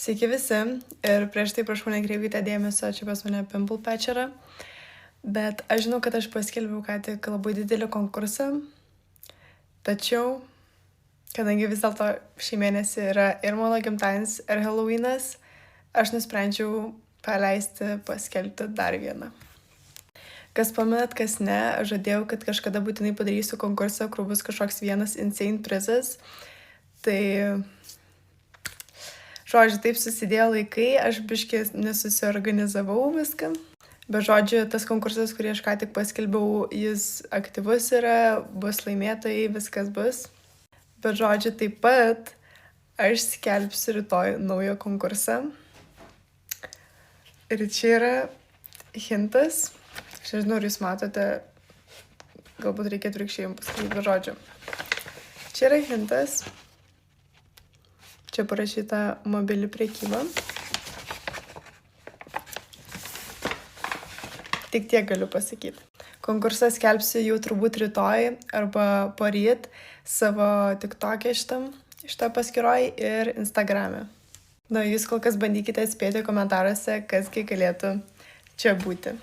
Sveiki visi ir prieš tai prašau nekreipkite dėmesio, čia pas mane Pimple Patcherą, bet aš žinau, kad aš paskelbiau ką tik labai didelį konkursą, tačiau, kadangi vis dėlto šį mėnesį yra ir mano gimtadienis, ir Halloweenas, aš nusprendžiau paskelbti dar vieną. Kas pamenat, kas ne, aš žadėjau, kad kažkada būtinai padarysiu konkursą, kur bus kažkoks vienas insane prizas. Tai, žodžiu, taip susidėjo laikai, aš biškį nesusiorganizavau viską. Bet žodžiu, tas konkursas, kurį aš ką tik paskelbiau, jis aktyvus yra, bus laimėtojai, viskas bus. Bet žodžiu, taip pat aš skelbsiu rytoj naują konkursą. Ir čia yra hintas. Aš nežinau, ar jūs matote, galbūt reikėtų rykščiai jums pasakyti, bet žodžiu. Čia yra hintas. Čia parašyta mobili prekyba. Tik tiek galiu pasakyti. Konkursą skelbsiu jau turbūt rytoj arba poryt savo TikTok'e šitą paskyroj ir Instagram'e. Na, jūs kol kas bandykite spėti komentaruose, kasgi galėtų čia būti.